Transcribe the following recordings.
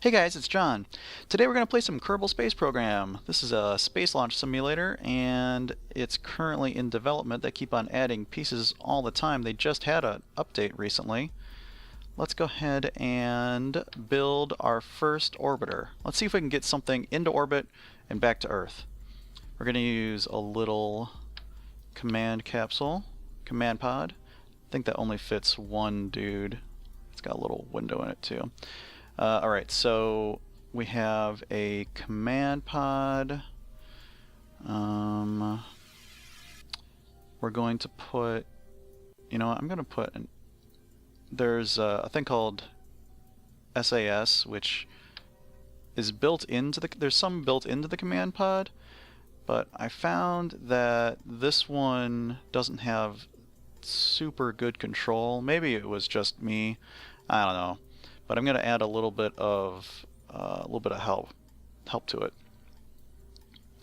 Hey guys, it's John. Today we're going to play some Kerbal Space Program. This is a space launch simulator and it's currently in development. They keep on adding pieces all the time. They just had an update recently. Let's go ahead and build our first orbiter. Let's see if we can get something into orbit and back to Earth. We're going to use a little command capsule, command pod. I think that only fits one dude. It's got a little window in it too. Alright, so we have a command pod. We're going to put, I'm going to put, there's a thing called SAS, which is built into there's some built into the command pod, but I found that this one doesn't have super good control. Maybe it was just me, I don't know. But I'm going to add a little bit of help to it.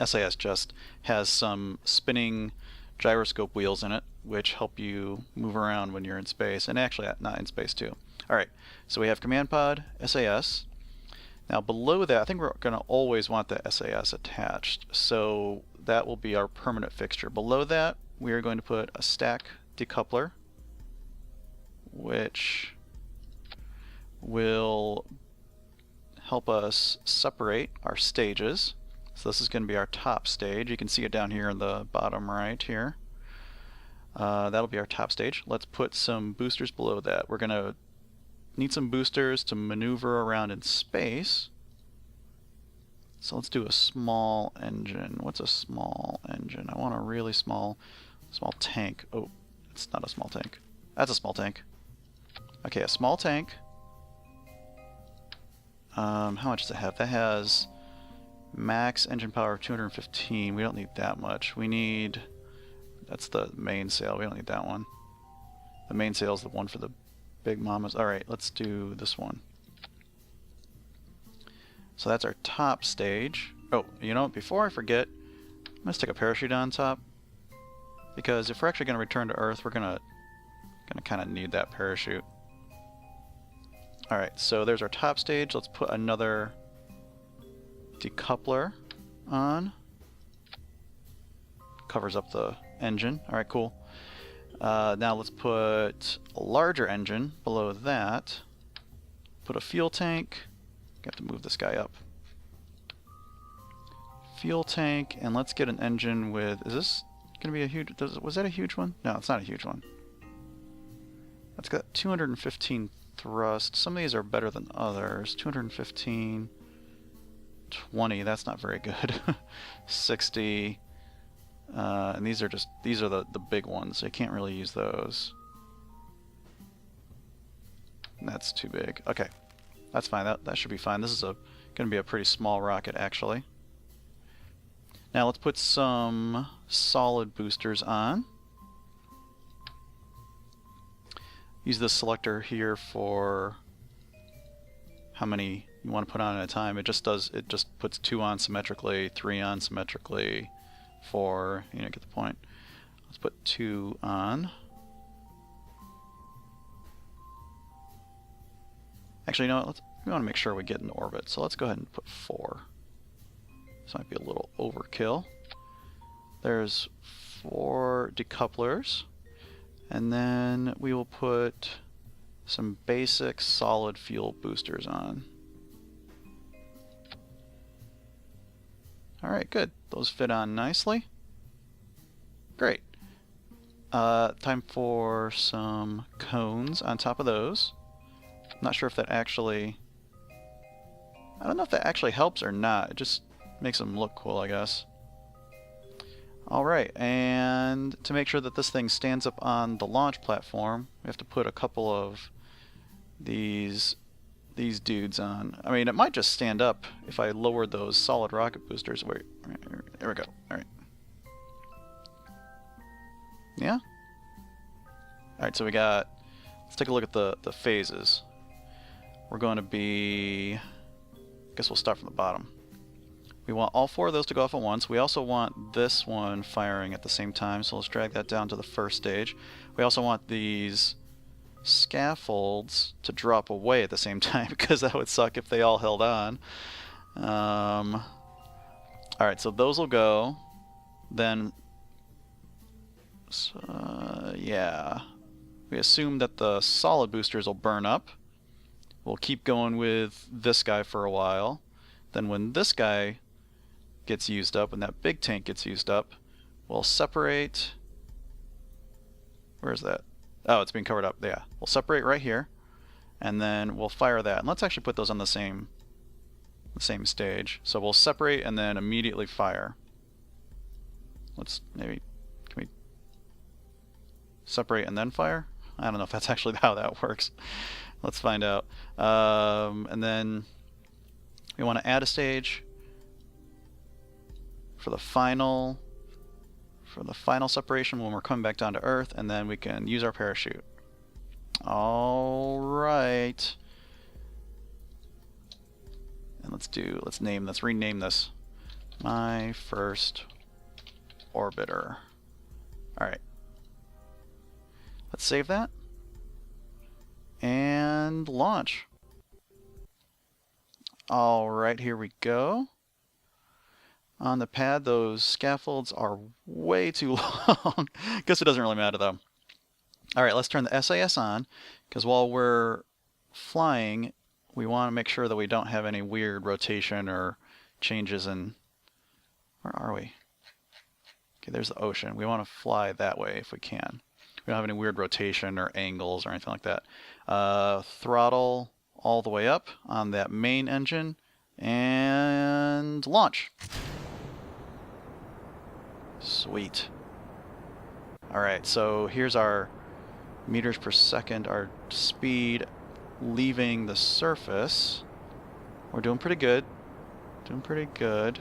SAS just has some spinning gyroscope wheels in it, which help you move around when you're in space, and actually not in space too. All right, so we have command pod, SAS. Now below that, I think we're going to always want the SAS attached, so that will be our permanent fixture. Below that, we are going to put a stack decoupler, which will help us separate our stages. So this is going to be our top stage. You can see it down here in the bottom right here. That'll be our top stage. Let's put some boosters below that. We're going to need some boosters to maneuver around in space. So let's do a small engine. What's a small engine? I want a really small tank. Oh, it's not a small tank. That's a small tank. Okay, a small tank. How much does it have? That has max engine power of 215. We don't need that much. We need... That's the mainsail. We don't need that one. The mainsail is the one for the big mamas. Alright, let's do this one. So that's our top stage. Oh, before I forget, I'm going to stick a parachute on top. Because if we're actually going to return to Earth, we're going to kind of need that parachute. Alright, so there's our top stage. Let's put another decoupler on. Covers up the engine. Alright, cool. Now let's put a larger engine below that. Put a fuel tank. Got to move this guy up. Fuel tank, and let's get an engine with... Is this going to be a huge... Was that a huge one? No, it's not a huge one. That's got 215 thrust. Some of these are better than others. 215, 20, that's not very good. 60, and these are the big ones. I can't really use those. That's too big. Okay, that's fine. That should be fine. This is going to be a pretty small rocket, actually. Now let's put some solid boosters on. Use this selector here for how many you want to put on at a time. It just puts 2 on symmetrically, 3 on symmetrically, 4, get the point. Let's put 2 on. Actually, we want to make sure we get in orbit, so let's go ahead and put 4. This might be a little overkill. There's 4 decouplers. And then we will put some basic solid fuel boosters on. Alright, good. Those fit on nicely. Great. Time for some cones on top of those. I'm not sure if that actually... I don't know if that actually helps or not. It just makes them look cool, I guess. Alright, and to make sure that this thing stands up on the launch platform, we have to put a couple of these dudes on. I mean, it might just stand up if I lowered those solid rocket boosters. Wait, there we go. Alright. Yeah? Alright, so let's take a look at the phases. We're going to be, I guess we'll start from the bottom. We want all 4 of those to go off at once. We also want this one firing at the same time, so let's drag that down to the first stage. We also want these scaffolds to drop away at the same time, because that would suck if they all held on. Alright, so those will go. Then, yeah. We assume that the solid boosters will burn up. We'll keep going with this guy for a while. Then when this guy gets used up, when that big tank gets used up, we'll separate. Where is that? Oh, it's being covered up. Yeah. We'll separate right here, and then we'll fire that. And let's actually put those on the same stage. So we'll separate and then immediately fire. Let's maybe, can we separate and then fire? I don't know if that's actually how that works. Let's find out. And then we want to add a stage for the final separation when we're coming back down to Earth, and then we can use our parachute. All right. And let's rename this my first orbiter. All right. Let's save that and launch. All right, here we go. On the pad, those scaffolds are way too long. Guess it doesn't really matter though. All right, let's turn the SAS on, because while we're flying, we want to make sure that we don't have any weird rotation or changes in... Where are we? Okay, there's the ocean. We want to fly that way if we can. We don't have any weird rotation or angles or anything like that. Throttle all the way up on that main engine, and launch. Sweet. Alright, so here's our meters per second, our speed leaving the surface. We're doing pretty good. Doing pretty good.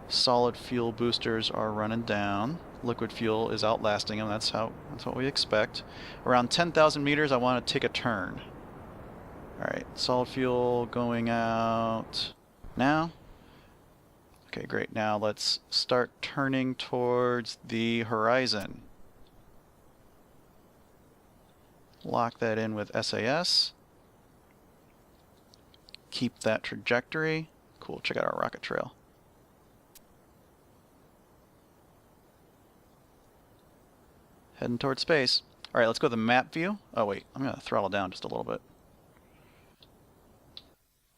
Solid fuel boosters are running down. Liquid fuel is outlasting them. That's what we expect. Around 10,000 meters, I want to take a turn. Alright, solid fuel going out now. Okay, great. Now let's start turning towards the horizon. Lock that in with SAS. Keep that trajectory. Cool, check out our rocket trail. Heading towards space. Alright, let's go to the map view. Oh wait, I'm going to throttle down just a little bit.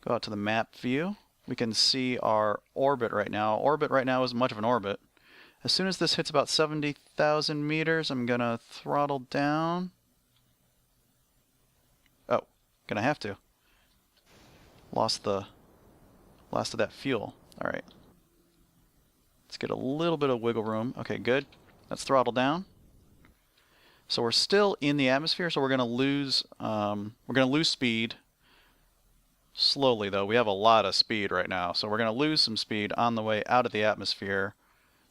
Go out to the map view. We can see our orbit right now. Orbit right now isn't much of an orbit. As soon as this hits about 70,000 meters, I'm going to throttle down. Oh, gonna have to. Lost of that fuel. Alright. Let's get a little bit of wiggle room. Okay, good. Let's throttle down. So we're still in the atmosphere, so we're gonna lose speed. Slowly though. We have a lot of speed right now, so we're gonna lose some speed on the way out of the atmosphere.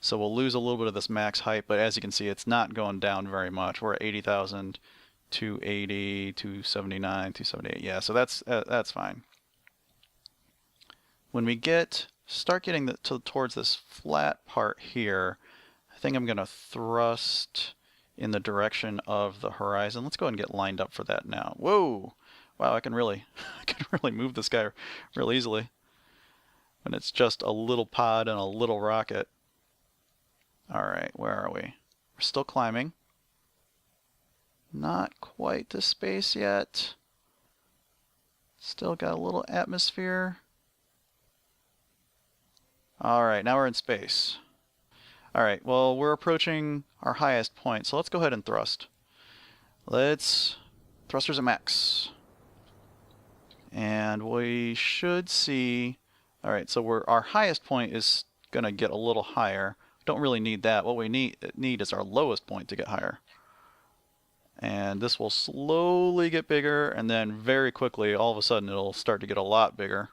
So we'll lose a little bit of this max height, but as you can see, it's not going down very much. We're at 80,000, 280, 279, 278. Yeah, so that's fine. When we start getting towards this flat part here, I think I'm gonna thrust in the direction of the horizon. Let's go ahead and get lined up for that now. Whoa! Wow, I can really move this guy real easily when it's just a little pod and a little rocket. Alright, where are we? We're still climbing. Not quite to space yet. Still got a little atmosphere. Alright, now we're in space. Alright, well, we're approaching our highest point, so let's go ahead and thrust. Thrusters at max. And we should see... Alright, so our highest point is going to get a little higher. Don't really need that. What we need is our lowest point to get higher. And this will slowly get bigger, and then very quickly, all of a sudden, it'll start to get a lot bigger.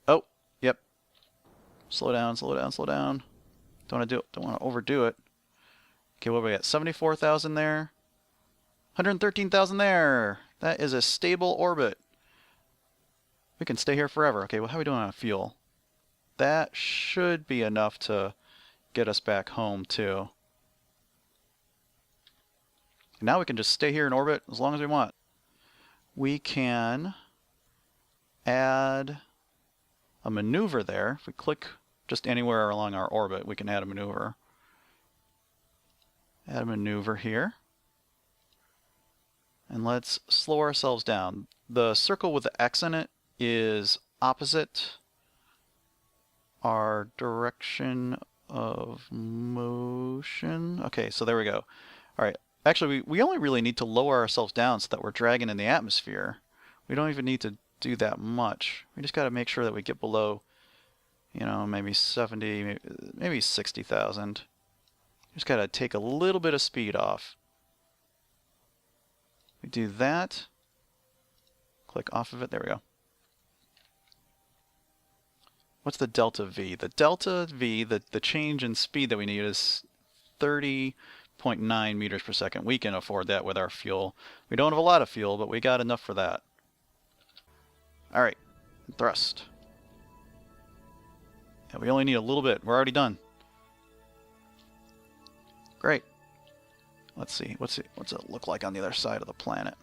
Oh, yep. Slow down, slow down, slow down. Don't want to overdo it. Okay, what are we at? 74,000 there. 113,000 there. That is a stable orbit. We can stay here forever. Okay, well, how are we doing on fuel? That should be enough to get us back home, too. Now we can just stay here in orbit as long as we want. We can add a maneuver there. If we click just anywhere along our orbit, we can add a maneuver. Add a maneuver here. And let's slow ourselves down. The circle with the X in it is opposite our direction of motion. Okay, so there we go. All right. Actually, we only really need to lower ourselves down so that we're dragging in the atmosphere. We don't even need to do that much. We just got to make sure that we get below, you know, maybe 70, maybe 60,000. Just got to take a little bit of speed off. We do that. Click off of it. There we go. What's the delta V? The delta V, the change in speed that we need is 30.9 meters per second. We can afford that with our fuel. We don't have a lot of fuel, but we got enough for that. All right, thrust. Yeah, we only need a little bit. We're already done. Great. Let's see. What's it look like on the other side of the planet?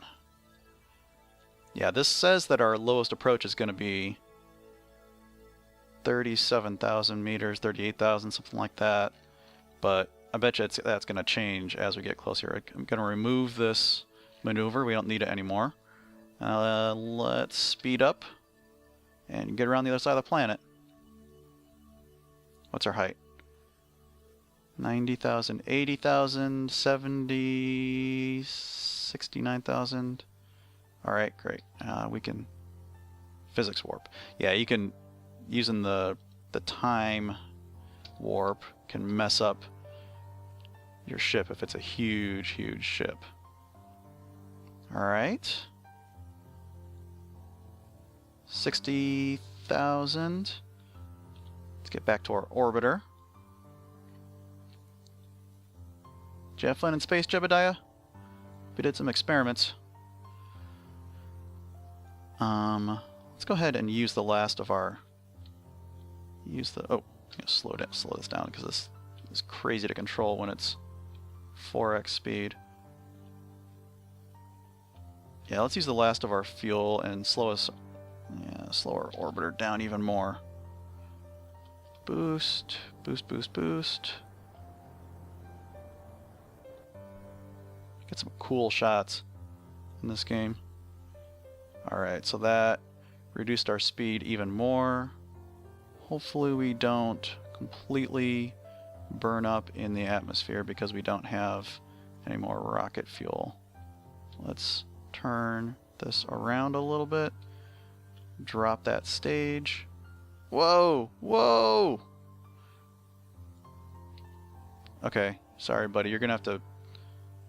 Yeah, this says that our lowest approach is going to be 37,000 meters, 38,000, something like that. But I bet you that's going to change as we get closer. I'm going to remove this maneuver. We don't need it anymore. Let's speed up and get around the other side of the planet. What's our height? 90,000, 80,000, 70, 69,000. All right, great. We can physics warp. Yeah, you can, using the time warp can mess up your ship if it's a huge, huge ship. All right. 60,000. Let's get back to our orbiter. Did you have fun in space, Jebediah? We did some experiments. Let's go ahead and use the last of our... Oh, slow this down because this is crazy to control when it's 4x speed. Yeah, let's use the last of our fuel and slow our orbiter down even more. Boost, boost, boost, boost. Get some cool shots in this game. Alright, so that reduced our speed even more. Hopefully we don't completely burn up in the atmosphere because we don't have any more rocket fuel. Let's turn this around a little bit. Drop that stage. Whoa! Whoa! Okay, sorry buddy, you're gonna have to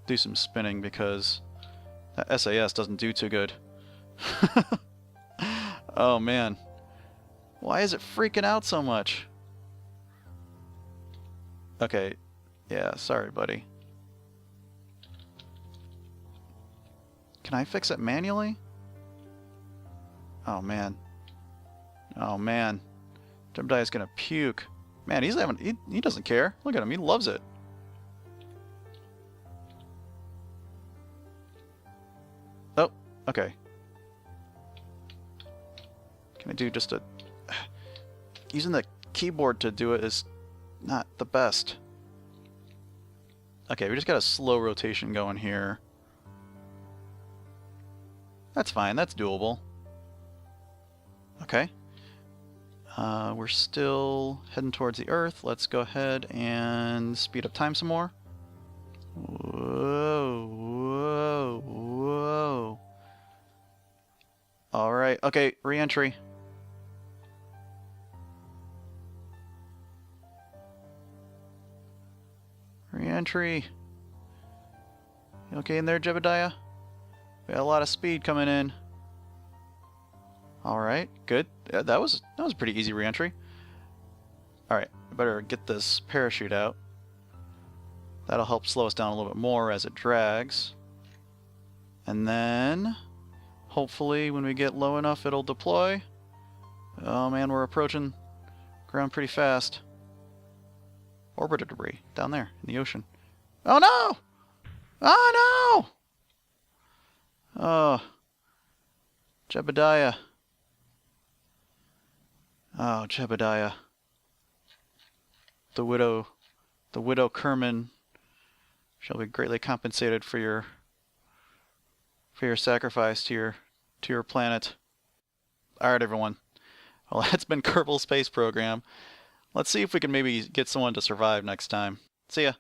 do some spinning because that SAS doesn't do too good. Oh man. Why is it freaking out so much? Okay, yeah, sorry buddy. Can I fix it manually? Oh man. Oh man. Jebediah's gonna puke. Man, he doesn't care. Look at him, he loves it. Oh, okay. Can I do just a... Using the keyboard to do it is not the best. Okay, we just got a slow rotation going here. That's fine, that's doable. Okay. We're still heading towards the Earth. Let's go ahead and speed up time some more. Whoa, whoa, whoa. Alright, okay, re-entry. Re-entry. You okay in there, Jebediah? We got a lot of speed coming in. Alright, good. Yeah, that was a pretty easy re-entry. Alright, I better get this parachute out. That'll help slow us down a little bit more as it drags. And then, hopefully when we get low enough it'll deploy. Oh man, we're approaching ground pretty fast. Orbiter debris down there in the ocean. Oh no! Oh no! Oh, Jebediah. Oh, Jebediah. The widow Kerman shall be greatly compensated for your sacrifice to your planet. All right, everyone. Well, that's been Kerbal Space Program. Let's see if we can maybe get someone to survive next time. See ya.